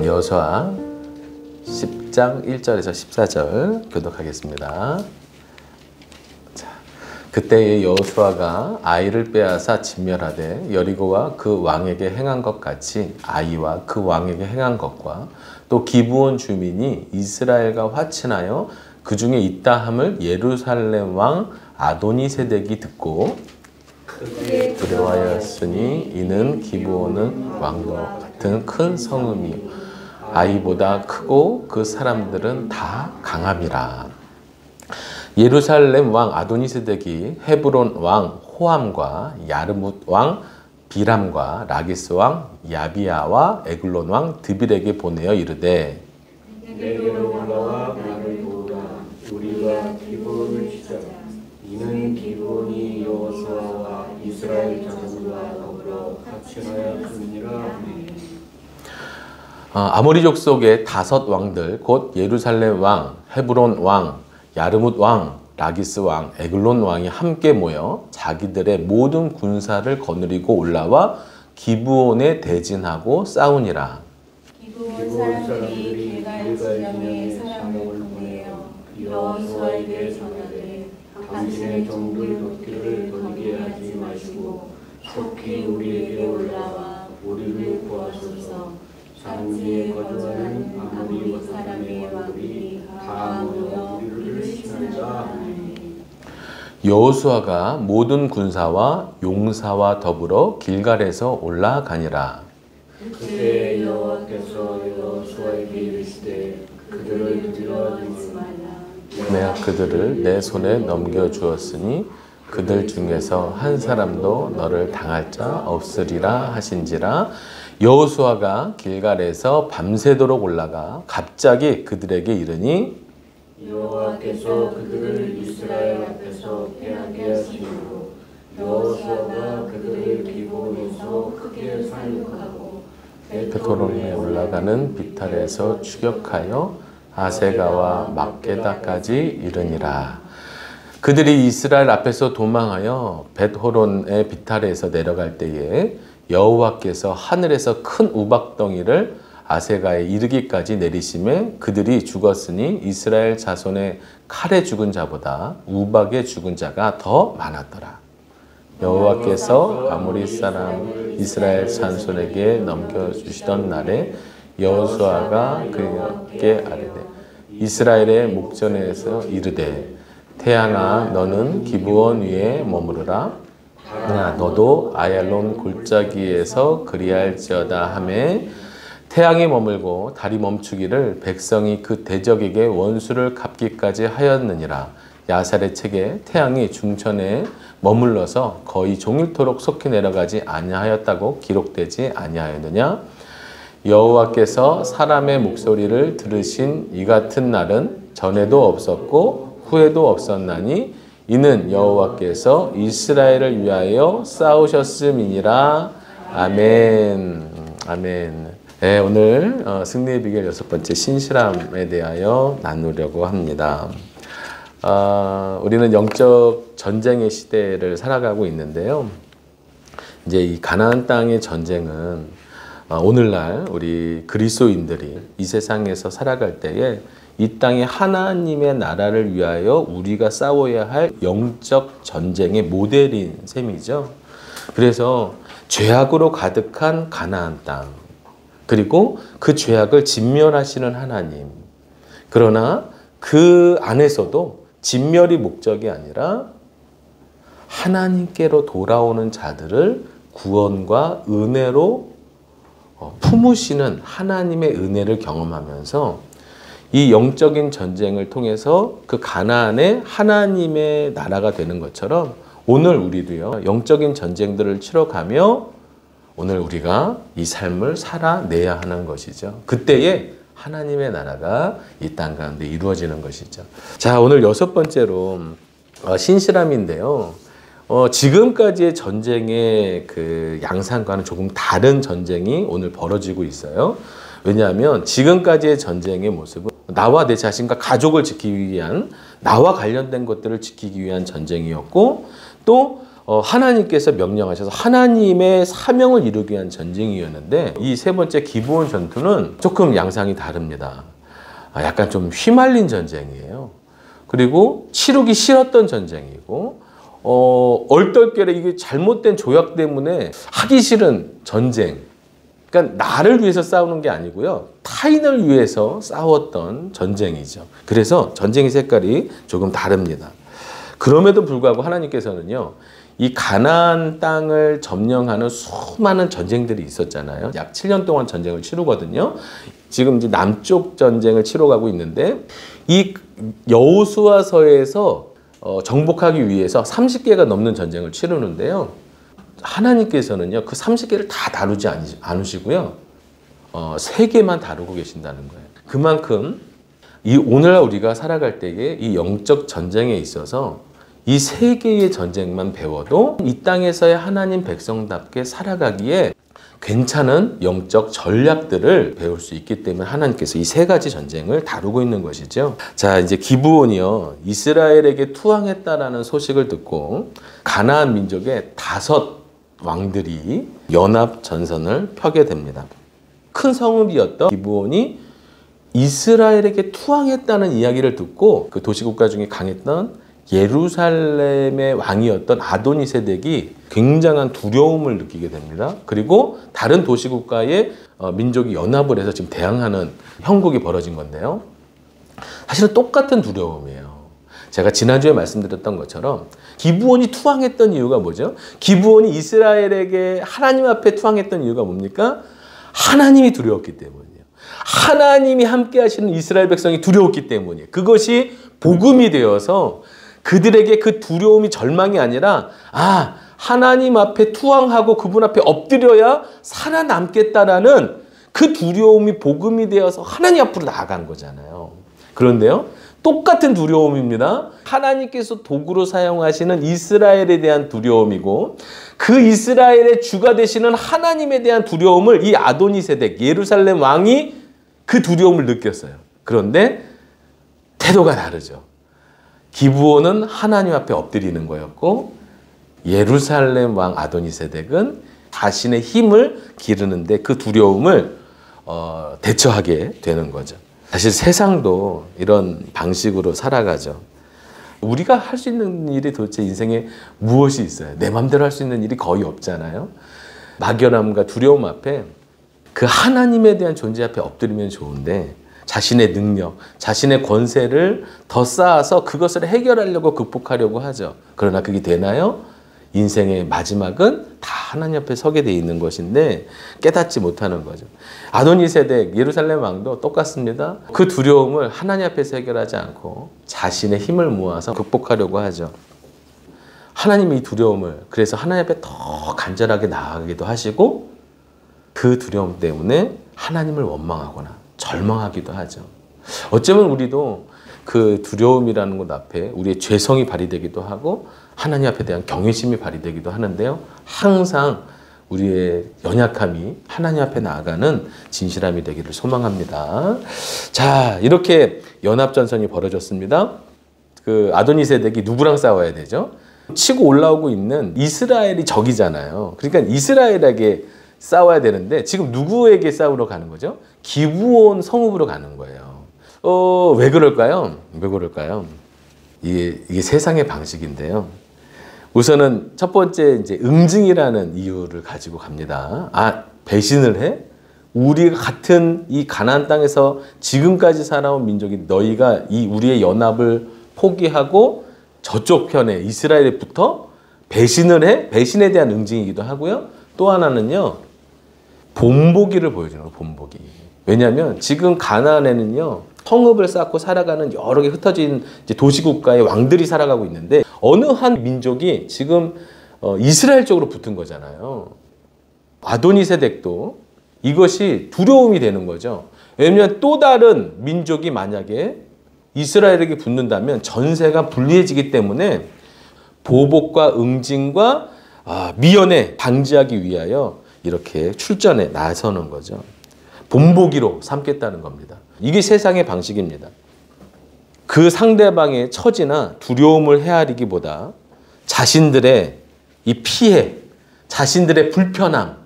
여호수아 10장 1절에서 14절 교독하겠습니다. 자, 그때의 여호수아가 아이를 빼앗아 진멸하되 여리고와 그 왕에게 행한 것 같이 아이와 그 왕에게 행한 것과 또 기브온 주민이 이스라엘과 화친하여 그 중에 있다 함을 예루살렘 왕 아도니세덱이 듣고 두려워하였으니 이는 기브온은 왕과 같은 큰 성읍이요 아이보다 크고 그 사람들은 다 강함이라. 예루살렘 왕 아도니세덱이 헤브론 왕 호암과 야르뭇 왕 비람과 라기스 왕 야비야와 에글론 왕 드빌에게 보내어 이르되 내게로 올라와 나를 도우라. 우리가 기브온을 치자. 이는 기브온이 여호수아와 이스라엘 자손과 더불어 화친하였음이라. 아모리족 속의 5 왕들 곧 예루살렘 왕, 헤브론 왕, 야르뭇 왕, 라기스 왕, 에글론 왕이 함께 모여 자기들의 모든 군사를 거느리고 올라와 기브온에 대진하고 싸우니라. 기브온 사람들이 길갈 지령에 사람을 보내어 여호수아에게 전하되 당신의 종들 돕기를 더디게 하지 마시고 속히 우리에게 올라와 우리를 구하소서. 산지에 거주하는 아모리 사람의 왕들이 다 모여 우리를 치는다. 여호수아가 모든 군사와 용사와 더불어 길갈에서 올라가니라. 그때 여호와께서 여호수아에게 이르시되 그들을 두려워하지 말라. 내가 그들을 내 손에 넘겨주었으니 그들 중에서 한 사람도 너를 당할 자 없으리라 하신지라. 여호수아가 길갈에서 밤새도록 올라가 갑자기 그들에게 이르니 여호와께서 그들을 이스라엘 앞에서 패하게 하시므로 여호수아가 그들을 기브온에서 크게 살육하고 베토론에 올라가는 비탈에서 추격하여 아세가와 막게다까지 이르니라. 그들이 이스라엘 앞에서 도망하여 벳호론의 비탈에서 내려갈 때에 여호와께서 하늘에서 큰 우박덩이를 아세가에 이르기까지 내리심에 그들이 죽었으니 이스라엘 자손의 칼에 죽은 자보다 우박에 죽은 자가 더 많았더라. 여호와께서 아모리 사람 이스라엘 자손에게 넘겨주시던 날에 여호수아가 그에게 아뢰되 이스라엘의 목전에서 이르되 태양아 너는 기브온 위에 머무르라. 너도 아얄론 골짜기에서 그리할지어다 하매 태양이 머물고 달이 멈추기를 백성이 그 대적에게 원수를 갚기까지 하였느니라. 야살의 책에 태양이 중천에 머물러서 거의 종일토록 속히 내려가지 아니하였다고 기록되지 아니하였느냐. 여호와께서 사람의 목소리를 들으신 이 같은 날은 전에도 없었고 후에도 없었나니 이는 여호와께서 이스라엘을 위하여 싸우셨음이니라. 아멘. 아멘. 네, 오늘 승리의 비결 6번째 신실함에 대하여 나누려고 합니다. 우리는 영적 전쟁의 시대를 살아가고 있는데요. 이제 이 가나안 땅의 전쟁은 오늘날 우리 그리스도인들이 이 세상에서 살아갈 때에 이 땅에 하나님의 나라를 위하여 우리가 싸워야 할 영적 전쟁의 모델인 셈이죠. 그래서 죄악으로 가득한 가나안 땅, 그리고 그 죄악을 진멸하시는 하나님. 그러나 그 안에서도 진멸이 목적이 아니라 하나님께로 돌아오는 자들을 구원과 은혜로 품으시는 하나님의 은혜를 경험하면서 이 영적인 전쟁을 통해서 그 가나안의 하나님의 나라가 되는 것처럼 오늘 우리도요 영적인 전쟁들을 치러가며 오늘 우리가 이 삶을 살아내야 하는 것이죠. 그때에 하나님의 나라가 이 땅 가운데 이루어지는 것이죠. 자, 오늘 6번째로 신실함인데요. 지금까지의 전쟁의 그 양상과는 조금 다른 전쟁이 오늘 벌어지고 있어요. 왜냐하면 지금까지의 전쟁의 모습은 나와 내 자신과 가족을 지키기 위한 나와 관련된 것들을 지키기 위한 전쟁이었고 또 하나님께서 명령하셔서 하나님의 사명을 이루기 위한 전쟁이었는데 이 세 번째 기브온 전투는 조금 양상이 다릅니다. 약간 좀 휘말린 전쟁이에요. 그리고 치르기 싫었던 전쟁이고 얼떨결에 이게 잘못된 조약 때문에 하기 싫은 전쟁. 그러니까 나를 위해서 싸우는 게 아니고요. 타인을 위해서 싸웠던 전쟁이죠. 그래서 전쟁의 색깔이 조금 다릅니다. 그럼에도 불구하고 하나님께서는요. 이 가나안 땅을 점령하는 수많은 전쟁들이 있었잖아요. 약 7년 동안 전쟁을 치르거든요. 지금 이제 남쪽 전쟁을 치러가고 있는데 이 여호수아서에서 정복하기 위해서 30개가 넘는 전쟁을 치르는데요. 하나님께서는요. 그 30개를 다 다루지 않으시고요. 3개만 다루고 계신다는 거예요. 그만큼 이 오늘날 우리가 살아갈 때에 이 영적 전쟁에 있어서 이 3개의 전쟁만 배워도 이 땅에서의 하나님 백성답게 살아가기에 괜찮은 영적 전략들을 배울 수 있기 때문에 하나님께서 이 3가지 전쟁을 다루고 있는 것이죠. 자, 이제 기브온이요. 이스라엘에게 투항했다라는 소식을 듣고 가나안 민족의 5 왕들이 연합 전선을 펴게 됩니다. 큰 성읍이었던 기브온이 이스라엘에게 투항했다는 이야기를 듣고 그 도시국가 중에 강했던 예루살렘의 왕이었던 아도니세덱이 굉장한 두려움을 느끼게 됩니다. 그리고 다른 도시국가의 민족이 연합을 해서 지금 대항하는 형국이 벌어진 건데요. 사실은 똑같은 두려움이에요. 제가 지난주에 말씀드렸던 것처럼 기브온이 투항했던 이유가 뭐죠? 기브온이 이스라엘에게 하나님 앞에 투항했던 이유가 뭡니까? 하나님이 두려웠기 때문이에요. 하나님이 함께 하시는 이스라엘 백성이 두려웠기 때문이에요. 그것이 복음이 되어서 그들에게 그 두려움이 절망이 아니라 하나님 앞에 투항하고 그분 앞에 엎드려야 살아남겠다라는 그 두려움이 복음이 되어서 하나님 앞으로 나아간 거잖아요. 그런데요. 똑같은 두려움입니다. 하나님께서 도구로 사용하시는 이스라엘에 대한 두려움이고 그 이스라엘의 주가 되시는 하나님에 대한 두려움을 이 아도니세덱 예루살렘 왕이 그 두려움을 느꼈어요. 그런데 태도가 다르죠. 기브온은 하나님 앞에 엎드리는 거였고 예루살렘 왕 아도니세덱은 자신의 힘을 기르는데 그 두려움을 대처하게 되는 거죠. 사실 세상도 이런 방식으로 살아가죠. 우리가 할 수 있는 일이 도대체 인생에 무엇이 있어요? 내 마음대로 할 수 있는 일이 거의 없잖아요. 막연함과 두려움 앞에 그 하나님에 대한 존재 앞에 엎드리면 좋은데 자신의 능력, 자신의 권세를 더 쌓아서 그것을 해결하려고 극복하려고 하죠. 그러나 그게 되나요? 인생의 마지막은 다 하나님 앞에 서게 돼 있는 것인데 깨닫지 못하는 거죠. 아도니세덱 예루살렘 왕도 똑같습니다. 그 두려움을 하나님 앞에서 해결하지 않고 자신의 힘을 모아서 극복하려고 하죠. 하나님이 이 두려움을 그래서 하나님 앞에 더 간절하게 나아가기도 하시고 그 두려움 때문에 하나님을 원망하거나 절망하기도 하죠. 어쩌면 우리도 그 두려움이라는 것 앞에 우리의 죄성이 발휘되기도 하고 하나님 앞에 대한 경외심이 발휘되기도 하는데요. 항상 우리의 연약함이 하나님 앞에 나아가는 진실함이 되기를 소망합니다. 자, 이렇게 연합전선이 벌어졌습니다. 그 아도니세덱이 누구랑 싸워야 되죠? 치고 올라오고 있는 이스라엘이 적이잖아요. 그러니까 이스라엘에게 싸워야 되는데 지금 누구에게 싸우러 가는 거죠? 기브온 성읍으로 가는 거예요. 왜 그럴까요? 왜 그럴까요? 이게 세상의 방식인데요. 우선은 첫 번째 이제 응징이라는 이유를 가지고 갑니다. 배신을 해? 우리 같은 이 가나안 땅에서 지금까지 살아온 민족이 너희가 이 우리의 연합을 포기하고 저쪽 편에 이스라엘에 붙어 배신을 해? 배신에 대한 응징이기도 하고요. 또 하나는요. 본보기를 보여주는 거예요. 본보기. 왜냐하면 지금 가나안에는요. 성읍을 쌓고 살아가는 여러 개 흩어진 이제 도시국가의 왕들이 살아가고 있는데 어느 한 민족이 지금 이스라엘 쪽으로 붙은 거잖아요. 아도니세덱도 이것이 두려움이 되는 거죠. 왜냐하면 또 다른 민족이 만약에 이스라엘에게 붙는다면 전세가 불리해지기 때문에 보복과 응징과 미연에 방지하기 위하여 이렇게 출전에 나서는 거죠. 본보기로 삼겠다는 겁니다. 이게 세상의 방식입니다. 그 상대방의 처지나 두려움을 헤아리기보다 자신들의 이 피해, 자신들의 불편함,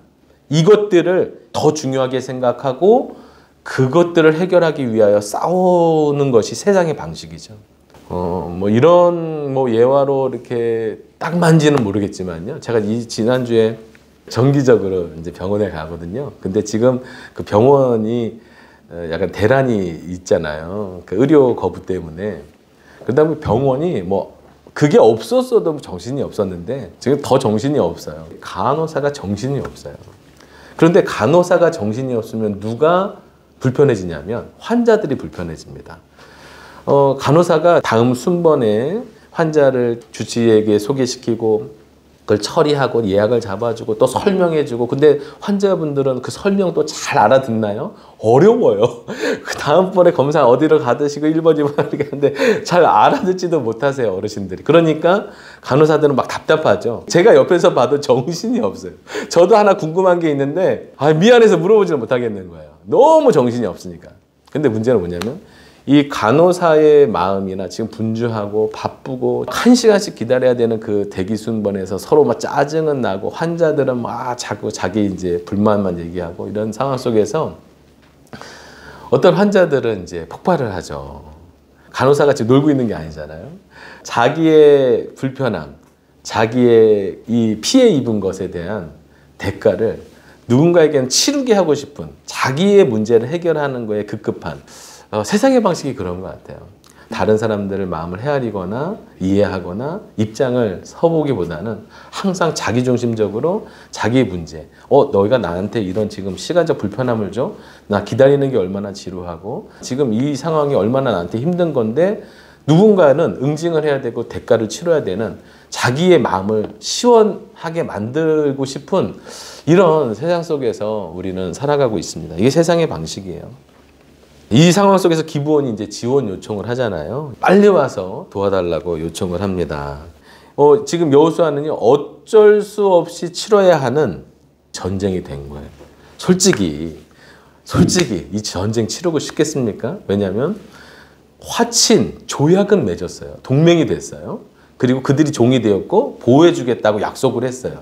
이것들을 더 중요하게 생각하고 그것들을 해결하기 위하여 싸우는 것이 세상의 방식이죠. 뭐 이런 뭐 예화로 이렇게 딱 맞는지는 모르겠지만요. 제가 지난주에 정기적으로 이제 병원에 가거든요. 근데 지금 그 병원이 약간 대란이 있잖아요. 그 의료 거부 때문에. 그다음에 병원이 뭐 그게 없었어도 정신이 없었는데 지금 더 정신이 없어요. 간호사가 정신이 없어요. 그런데 간호사가 정신이 없으면 누가 불편해지냐면 환자들이 불편해집니다. 간호사가 다음 순번에 환자를 주치의에게 소개시키고 그걸 처리하고 예약을 잡아주고 또 설명해주고, 근데 환자분들은 그 설명도 잘 알아듣나요? 어려워요. 그 다음번에 검사 어디로 가드시고 1번, 2번 이렇게 하는데 잘 알아듣지도 못하세요, 어르신들이. 그러니까 간호사들은 막 답답하죠. 제가 옆에서 봐도 정신이 없어요. 저도 하나 궁금한 게 있는데 미안해서 물어보지를 못하겠는 거예요. 너무 정신이 없으니까. 근데 문제는 뭐냐면 이 간호사의 마음이나 지금 분주하고 바쁘고 1시간씩 기다려야 되는 그 대기 순번에서 서로 막 짜증은 나고 환자들은 막 자기 이제 불만만 얘기하고 이런 상황 속에서 어떤 환자들은 이제 폭발을 하죠. 간호사가 지금 놀고 있는 게 아니잖아요. 자기의 불편함, 자기의 이 피해 입은 것에 대한 대가를 누군가에게는 치르게 하고 싶은, 자기의 문제를 해결하는 거에 급급한 세상의 방식이 그런 것 같아요. 다른 사람들을 마음을 헤아리거나 이해하거나 입장을 서보기보다는 항상 자기중심적으로 자기의 문제, 너희가 나한테 이런 지금 시간적 불편함을 줘? 나 기다리는 게 얼마나 지루하고 지금 이 상황이 얼마나 나한테 힘든 건데 누군가는 응징을 해야 되고 대가를 치러야 되는, 자기의 마음을 시원하게 만들고 싶은 이런 세상 속에서 우리는 살아가고 있습니다. 이게 세상의 방식이에요. 이 상황 속에서 기부원이 이제 지원 요청을 하잖아요. 빨리 와서 도와달라고 요청을 합니다. 지금 여호수아는요, 어쩔 수 없이 치러야 하는 전쟁이 된 거예요. 솔직히 이 전쟁 치르고 싶겠습니까? 왜냐하면 화친, 조약은 맺었어요. 동맹이 됐어요. 그리고 그들이 종이 되었고 보호해주겠다고 약속을 했어요.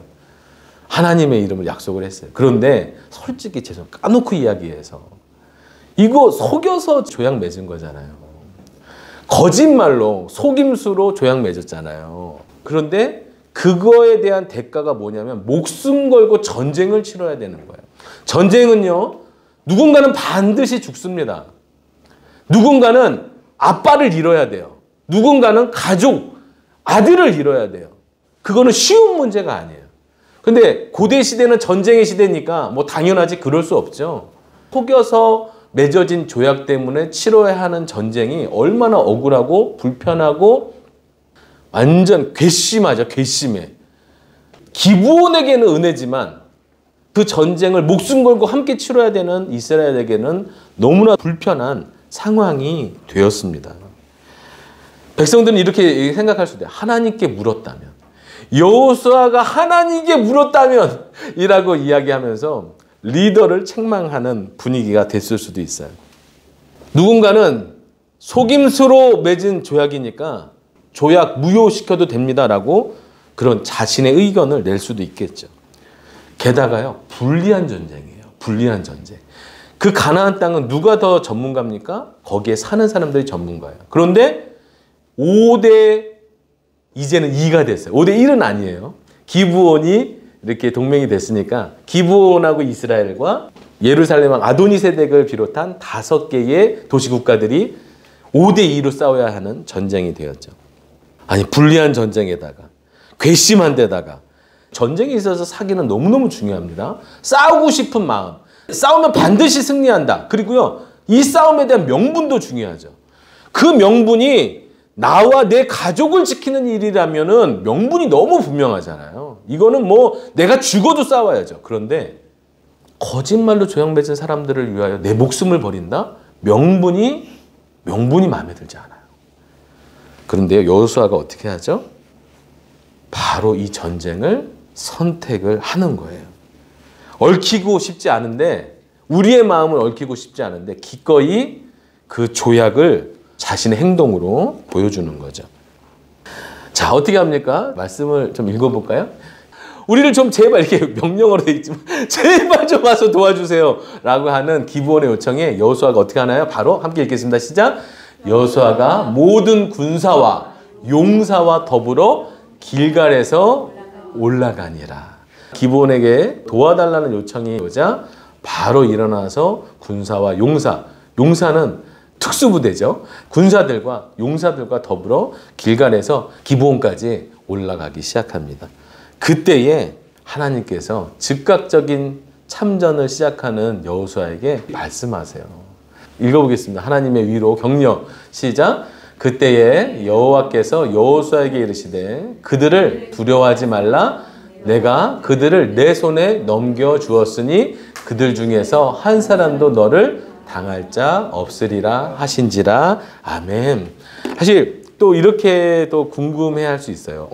하나님의 이름을 약속을 했어요. 그런데 솔직히 까놓고 이야기해서 이거 속여서 조약 맺은 거잖아요. 거짓말로, 속임수로 조약 맺었잖아요. 그런데 그거에 대한 대가가 뭐냐면 목숨 걸고 전쟁을 치러야 되는 거예요. 전쟁은요, 누군가는 반드시 죽습니다. 누군가는 아빠를 잃어야 돼요. 누군가는 가족, 아들을 잃어야 돼요. 그거는 쉬운 문제가 아니에요. 근데 고대 시대는 전쟁의 시대니까 뭐 당연하지, 그럴 수 없죠. 속여서 맺어진 조약 때문에 치러야 하는 전쟁이 얼마나 억울하고 불편하고 완전 괘씸하죠. 괘씸해. 기브온에게는 은혜지만 그 전쟁을 목숨 걸고 함께 치러야 되는 이스라엘에게는 너무나 불편한 상황이 되었습니다. 백성들은 이렇게 생각할 수 있어요. 하나님께 물었다면, 여호수아가 하나님께 물었다면 이라고 이야기하면서 리더를 책망하는 분위기가 됐을 수도 있어요. 누군가는 속임수로 맺은 조약이니까 조약 무효시켜도 됩니다라고 그런 자신의 의견을 낼 수도 있겠죠. 게다가요, 불리한 전쟁이에요. 불리한 전쟁. 그 가나안 땅은 누가 더 전문가입니까? 거기에 사는 사람들이 전문가예요. 그런데 5대 이제는 2가 됐어요. 5대 1은 아니에요. 기브온이 이렇게 동맹이 됐으니까 기브온하고 이스라엘과 예루살렘 왕 아도니세덱을 비롯한 5개의 도시국가들이 5대 2로 싸워야 하는 전쟁이 되었죠. 아니, 불리한 전쟁에다가 괘씸한 데다가, 전쟁에 있어서 사기는 너무너무 중요합니다. 싸우고 싶은 마음, 싸우면 반드시 승리한다. 그리고요, 이 싸움에 대한 명분도 중요하죠. 그 명분이 나와 내 가족을 지키는 일이라면은 명분이 너무 분명하잖아요. 이거는 뭐 내가 죽어도 싸워야죠. 그런데 거짓말로 조약 맺은 사람들을 위하여 내 목숨을 버린다? 명분이 마음에 들지 않아요. 그런데 여호수아가 어떻게 하죠? 바로 이 전쟁을 선택을 하는 거예요. 얽히고 싶지 않은데, 우리의 마음을 얽히고 싶지 않은데 기꺼이 그 조약을 자신의 행동으로 보여주는 거죠. 자, 어떻게 합니까? 말씀을 좀 읽어볼까요? 우리를 좀 제발 이렇게 명령어로 돼 있지만 제발 좀 와서 도와주세요 라고 하는 기브온의 요청에 여호수아가 어떻게 하나요? 바로 함께 읽겠습니다. 시작. 여호수아가 모든 군사와 용사와 더불어 길갈에서 올라가니라. 기브온에게 도와달라는 요청이 오자 바로 일어나서 군사와 용사는 특수부대죠. 군사들과 용사들과 더불어 길갈에서 기브온까지 올라가기 시작합니다. 그때에 하나님께서 즉각적인 참전을 시작하는 여호수아에게 말씀하세요. 읽어보겠습니다. 하나님의 위로 격려. 시작. 그때에 여호와께서 여호수아에게 이르시되 그들을 두려워하지 말라. 내가 그들을 내 손에 넘겨주었으니 그들 중에서 한 사람도 너를 당할 자 없으리라 하신지라. 아멘. 사실 또 이렇게 또 궁금해할 수 있어요.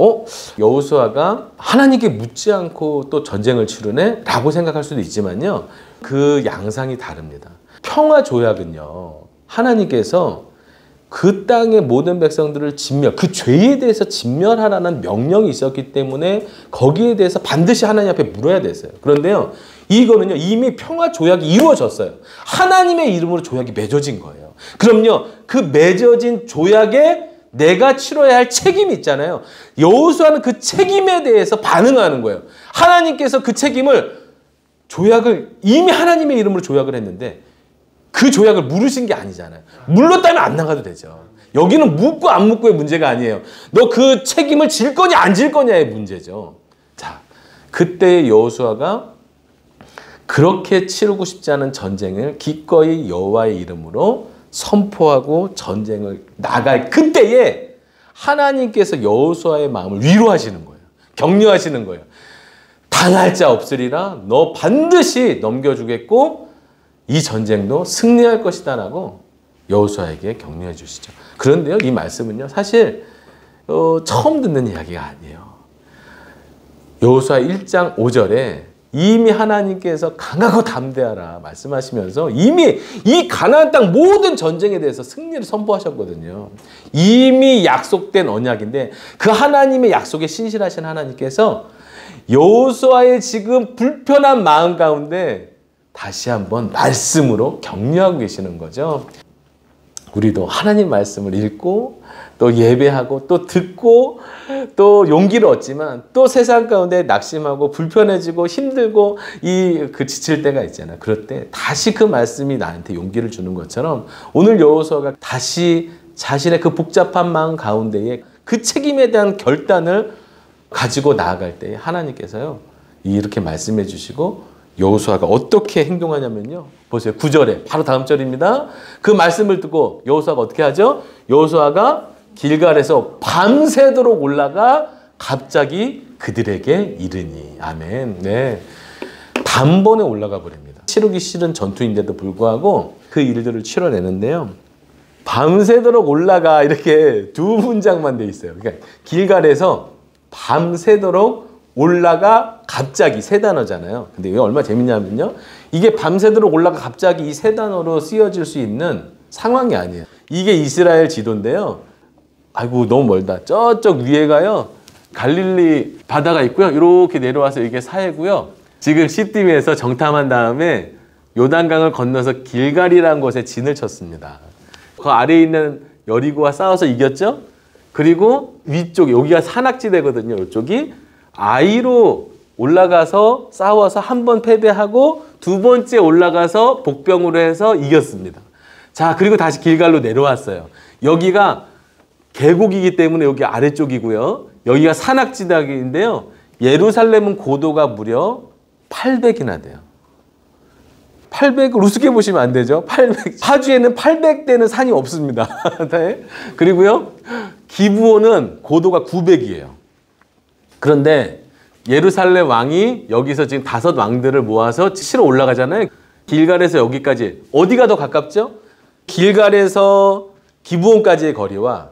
여호수아가 하나님께 묻지 않고 또 전쟁을 치르네? 라고 생각할 수도 있지만요. 그 양상이 다릅니다. 평화 조약은요. 하나님께서 그 땅의 모든 백성들을 그 죄에 대해서 진멸하라는 명령이 있었기 때문에 거기에 대해서 반드시 하나님 앞에 물어야 됐어요. 그런데요. 이거는요. 이미 평화 조약이 이루어졌어요. 하나님의 이름으로 조약이 맺어진 거예요. 그럼요. 그 맺어진 조약에 내가 치러야 할 책임이 있잖아요. 여호수아는 그 책임에 대해서 반응하는 거예요. 하나님께서 그 조약을 이미 하나님의 이름으로 조약을 했는데 그 조약을 물으신 게 아니잖아요. 물렀다면 안 나가도 되죠. 여기는 묻고 안 묻고의 문제가 아니에요. 너 그 책임을 질 거냐 안 질 거냐의 문제죠. 자, 그때 여호수아가 그렇게 치르고 싶지 않은 전쟁을 기꺼이 여호와의 이름으로 선포하고 전쟁을 나갈 그때에 하나님께서 여호수아의 마음을 위로하시는 거예요. 격려하시는 거예요. 당할 자 없으리라. 너 반드시 넘겨주겠고 이 전쟁도 승리할 것이다 라고 여호수아에게 격려해 주시죠. 그런데요. 이 말씀은요. 사실 처음 듣는 이야기가 아니에요. 여호수아 1장 5절에 이미 하나님께서 강하고 담대하라 말씀하시면서 이미 이 가나안 땅 모든 전쟁에 대해서 승리를 선포하셨거든요. 이미 약속된 언약인데 그 하나님의 약속에 신실하신 하나님께서 여호수아의 지금 불편한 마음 가운데 다시 한번 말씀으로 격려하고 계시는 거죠. 우리도 하나님 말씀을 읽고 또 예배하고 또 듣고 또 용기를 얻지만 또 세상 가운데 낙심하고 불편해지고 힘들고 그 지칠 때가 있잖아요. 그럴 때 다시 그 말씀이 나한테 용기를 주는 것처럼 오늘 여호수아가 다시 자신의 그 복잡한 마음 가운데에 그 책임에 대한 결단을 가지고 나아갈 때 하나님께서요 이렇게 말씀해 주시고 여호수아가 어떻게 행동하냐면요. 보세요. 9절에 바로 다음 절입니다. 그 말씀을 듣고 여호수아가 어떻게 하죠? 여호수아가 길갈에서 밤새도록 올라가 갑자기 그들에게 이르니. 아멘. 네. 단번에 올라가 버립니다. 치르기 싫은 전투인데도 불구하고 그 일들을 치러내는데요. 밤새도록 올라가 이렇게 두 문장만 돼 있어요. 그러니까 길갈에서 밤새도록 올라가 갑자기 세 단어잖아요. 근데 이게 얼마나 재밌냐면요. 이게 밤새도록 올라가 갑자기 이 세 단어로 쓰여질 수 있는 상황이 아니에요. 이게 이스라엘 지도인데요. 아이고 너무 멀다. 저쪽 위에가요. 갈릴리 바다가 있고요. 이렇게 내려와서 이게 사해고요. 지금 시딤에서 정탐한 다음에 요단강을 건너서 길갈이라는 곳에 진을 쳤습니다. 그 아래에 있는 여리고와 싸워서 이겼죠. 그리고 위쪽 여기가 산악지대거든요. 이쪽이 아이로 올라가서 싸워서 한 번 패배하고 두 번째 올라가서 복병으로 해서 이겼습니다. 자, 그리고 다시 길갈로 내려왔어요. 여기가 계곡이기 때문에 여기 아래쪽이고요. 여기가 산악지대인데요. 예루살렘은 고도가 무려 800이나 돼요. 800을 우습게 보시면 안 되죠. 800. 파주에는 800대는 산이 없습니다. 네. 그리고요. 기브온은 고도가 900이에요. 그런데 예루살렘 왕이 여기서 지금 5 왕들을 모아서 치러 올라가잖아요. 길갈에서 여기까지 어디가 더 가깝죠? 길갈에서 기브온까지의 거리와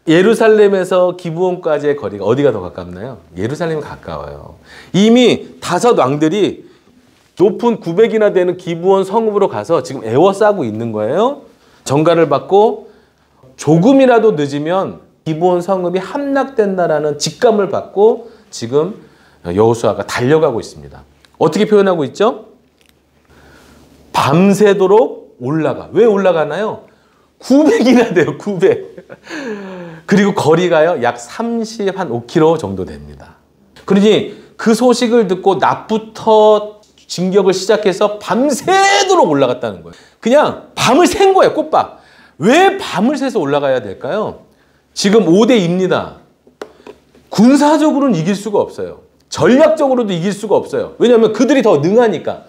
예루살렘에서 기브온까지의 거리가 어디가 더 가깝나요? 예루살렘이 가까워요. 이미 5 왕들이 높은 900이나 되는 기브온 성읍으로 가서 지금 에워싸고 있는 거예요. 전가를 받고 조금이라도 늦으면 기브온 성읍이 함락된다라는 직감을 받고 지금 여호수아가 달려가고 있습니다. 어떻게 표현하고 있죠? 밤새도록 올라가. 왜 올라가나요? 900이나 돼요. 900. 그리고 거리가요. 약 35km 정도 됩니다. 그러니 그 소식을 듣고 낮부터 진격을 시작해서 밤새도록 올라갔다는 거예요. 그냥 밤을 샌 거예요. 꼬박. 왜 밤을 새서 올라가야 될까요? 지금 5대2입니다. 군사적으로는 이길 수가 없어요. 전략적으로도 이길 수가 없어요. 왜냐하면 그들이 더 능하니까.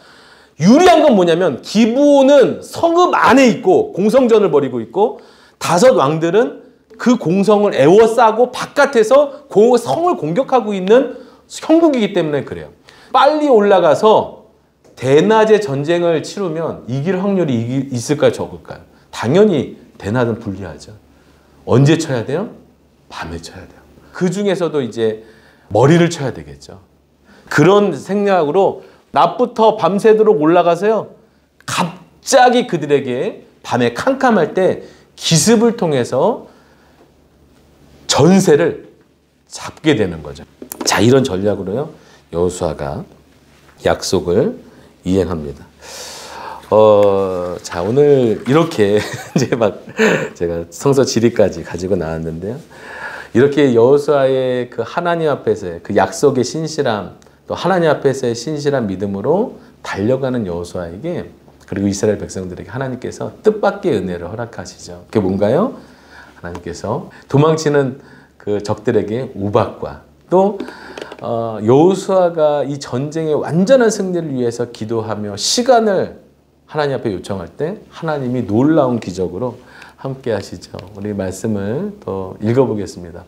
유리한 건 뭐냐면 기브온은 성읍 안에 있고 공성전을 벌이고 있고 다섯 왕들은 그 공성을 에워싸고 바깥에서 성을 공격하고 있는 형국이기 때문에 그래요. 빨리 올라가서 대낮에 전쟁을 치르면 이길 확률이 있을까요? 적을까요? 당연히 대낮은 불리하죠. 언제 쳐야 돼요? 밤에 쳐야 돼요. 그 중에서도 이제 머리를 쳐야 되겠죠. 그런 생각으로 낮부터 밤새도록 올라가서요. 갑자기 그들에게 밤에 캄캄할 때 기습을 통해서 전세를 잡게 되는 거죠. 자, 이런 전략으로요. 여호수아가 약속을 이행합니다. 자, 오늘 이렇게 이제 막 제가 성서 지리까지 가지고 나왔는데요. 이렇게 여호수아의 그 하나님 앞에서의 그 약속의 신실함, 또 하나님 앞에서의 신실한 믿음으로 달려가는 여호수아에게 그리고 이스라엘 백성들에게 하나님께서 뜻밖의 은혜를 허락하시죠. 그게 뭔가요? 하나님께서 도망치는 그 적들에게 우박과 또 여호수아가 이 전쟁의 완전한 승리를 위해서 기도하며 시간을 하나님 앞에 요청할 때 하나님이 놀라운 기적으로 함께 하시죠. 우리 말씀을 더 읽어보겠습니다.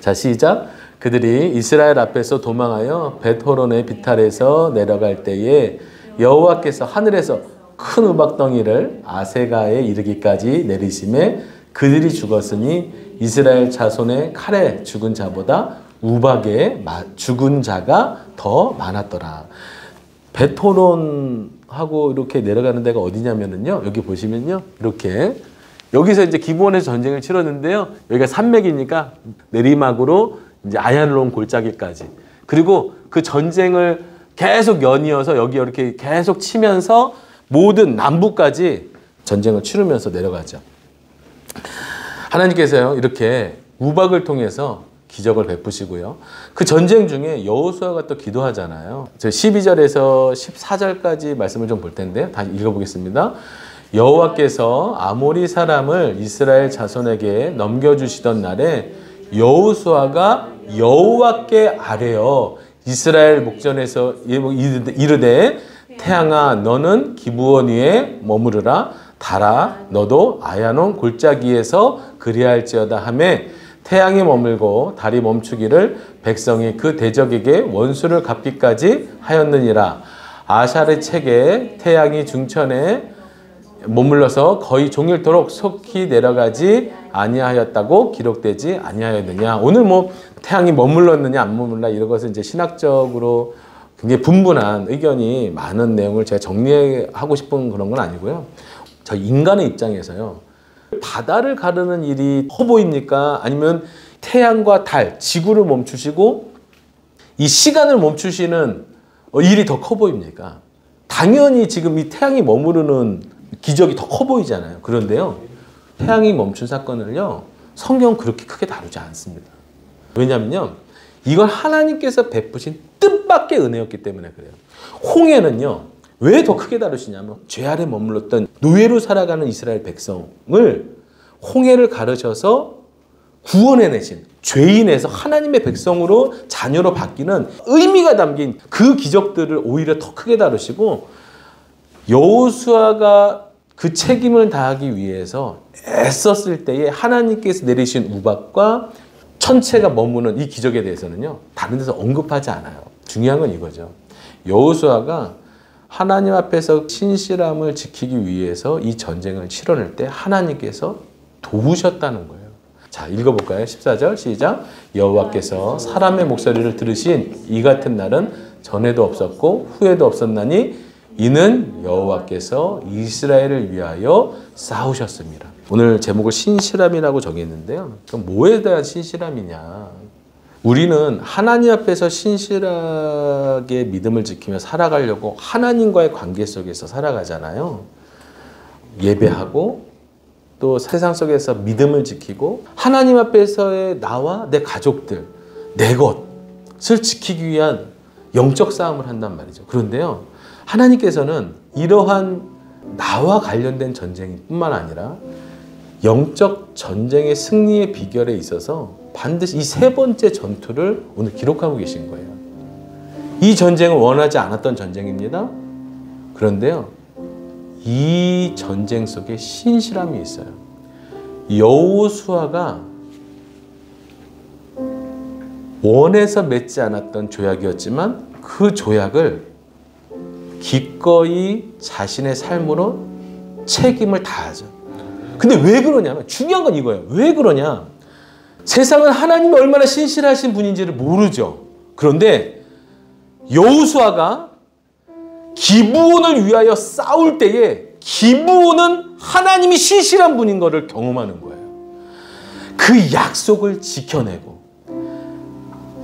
자, 시작. 그들이 이스라엘 앞에서 도망하여 벳호론의 비탈에서 내려갈 때에 여호와께서 하늘에서 큰 우박덩이를 아세가에 이르기까지 내리심에 그들이 죽었으니 이스라엘 자손의 칼에 죽은 자보다 우박에 죽은 자가 더 많았더라. 벳호론하고 이렇게 내려가는 데가 어디냐면요. 여기 보시면요. 이렇게 여기서 이제 기브온에서 전쟁을 치렀는데요. 여기가 산맥이니까 내리막으로 이제 아얄론 골짜기까지. 그리고 그 전쟁을 계속 연이어서 여기 이렇게 계속 치면서 모든 남부까지 전쟁을 치르면서 내려가죠. 하나님께서요. 이렇게 우박을 통해서 기적을 베푸시고요. 그 전쟁 중에 여호수아가 또 기도하잖아요. 12절에서 14절까지 말씀을 좀 볼 텐데요. 다시 읽어보겠습니다. 여호와께서 아모리 사람을 이스라엘 자손에게 넘겨주시던 날에 여호수아가 여호와께 아뢰어 이스라엘 목전에서 이르되 태양아 너는 기브온 위에 머무르라 달아 너도 아야논 골짜기에서 그리할지어다 하매 태양이 머물고 달이 멈추기를 백성이 그 대적에게 원수를 갚기까지 하였느니라. 아샬의 책에 태양이 중천에 머물러서 거의 종일토록 속히 내려가지 아니하였다고 기록되지 아니하였느냐. 오늘 뭐 태양이 머물렀느냐 안 머물렀나 이런 것은 이제 신학적으로 굉장히 분분한 의견이 많은 내용을 제가 정리하고 싶은 그런 건 아니고요. 저 인간의 입장에서요. 바다를 가르는 일이 커 보입니까? 아니면 태양과 달, 지구를 멈추시고 이 시간을 멈추시는 일이 더 커 보입니까? 당연히 지금 이 태양이 머무르는 기적이 더 커 보이잖아요. 그런데요. 태양이 멈춘 사건을요. 성경은 그렇게 크게 다루지 않습니다. 왜냐면요. 이건 하나님께서 베푸신 뜻밖의 은혜였기 때문에 그래요. 홍해는요. 왜 더 크게 다루시냐면 죄 아래 머물렀던 노예로 살아가는 이스라엘 백성을 홍해를 가르셔서 구원해내신 죄인에서 하나님의 백성으로 자녀로 바뀌는 의미가 담긴 그 기적들을 오히려 더 크게 다루시고 여호수아가 그 책임을 다하기 위해서 애썼을 때에 하나님께서 내리신 우박과 천체가 머무는 이 기적에 대해서는요. 다른 데서 언급하지 않아요. 중요한 건 이거죠. 여호수아가 하나님 앞에서 신실함을 지키기 위해서 이 전쟁을 치러낼 때 하나님께서 도우셨다는 거예요. 자, 읽어볼까요? 14절 시작. 여호와께서 사람의 목소리를 들으신 이 같은 날은 전에도 없었고 후에도 없었나니 이는 여호와께서 이스라엘을 위하여 싸우셨습니다. 오늘 제목을 신실함이라고 정했는데요. 그럼 뭐에 대한 신실함이냐? 우리는 하나님 앞에서 신실하게 믿음을 지키며 살아가려고 하나님과의 관계 속에서 살아가잖아요. 예배하고 또 세상 속에서 믿음을 지키고 하나님 앞에서의 나와 내 가족들, 내 것을 지키기 위한 영적 싸움을 한단 말이죠. 그런데요, 하나님께서는 이러한 나와 관련된 전쟁뿐만 아니라 영적 전쟁의 승리의 비결에 있어서 반드시 이 세 번째 전투를 오늘 기록하고 계신 거예요. 이 전쟁은 원하지 않았던 전쟁입니다. 그런데요, 이 전쟁 속에 신실함이 있어요. 여호수아가 원해서 맺지 않았던 조약이었지만 그 조약을 기꺼이 자신의 삶으로 책임을 다하죠. 근데 왜 그러냐면, 중요한 건 이거예요. 왜 그러냐? 세상은 하나님이 얼마나 신실하신 분인지를 모르죠. 그런데 여호수아가 기브온을 위하여 싸울 때에 기브온은 하나님이 신실한 분인 것을 경험하는 거예요. 그 약속을 지켜내고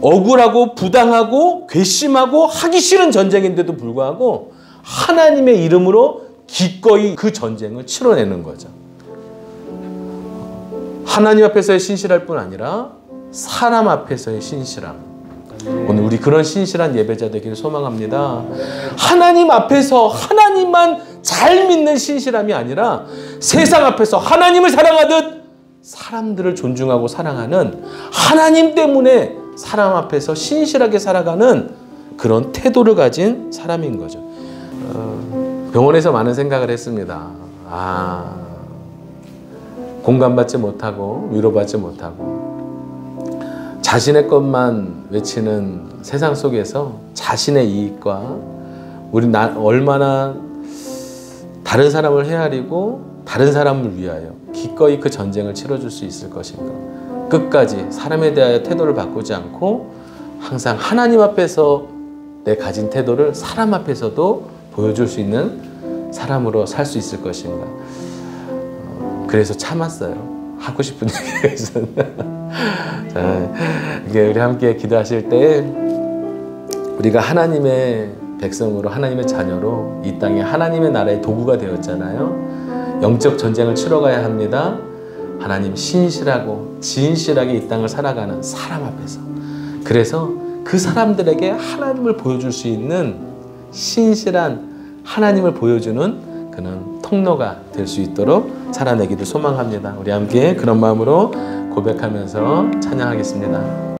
억울하고 부당하고 괘씸하고 하기 싫은 전쟁인데도 불구하고 하나님의 이름으로 기꺼이 그 전쟁을 치러내는 거죠. 하나님 앞에서의 신실할 뿐 아니라 사람 앞에서의 신실함. 오늘 우리 그런 신실한 예배자 되기를 소망합니다. 하나님 앞에서 하나님만 잘 믿는 신실함이 아니라 세상 앞에서 하나님을 사랑하듯 사람들을 존중하고 사랑하는, 하나님 때문에 사람 앞에서 신실하게 살아가는 그런 태도를 가진 사람인 거죠. 병원에서 많은 생각을 했습니다. 공감받지 못하고 위로받지 못하고 자신의 것만 외치는 세상 속에서 자신의 이익과 우리 얼마나 다른 사람을 헤아리고 다른 사람을 위하여 기꺼이 그 전쟁을 치러줄 수 있을 것인가. 끝까지 사람에 대하여 태도를 바꾸지 않고 항상 하나님 앞에서 내 가진 태도를 사람 앞에서도 보여줄 수 있는 사람으로 살 수 있을 것인가. 그래서 참았어요. 하고 싶은 얘기가 있었는데. 자, 이게 우리 함께 기도하실 때 우리가 하나님의 백성으로, 하나님의 자녀로 이 땅에 하나님의 나라의 도구가 되었잖아요. 영적 전쟁을 치러가야 합니다. 하나님 신실하고 진실하게 이 땅을 살아가는 사람 앞에서. 그래서 그 사람들에게 하나님을 보여줄 수 있는 신실한 하나님을 보여주는 그런 통로가 될 수 있도록 살아내기를 소망합니다. 우리 함께 그런 마음으로 고백하면서 찬양하겠습니다.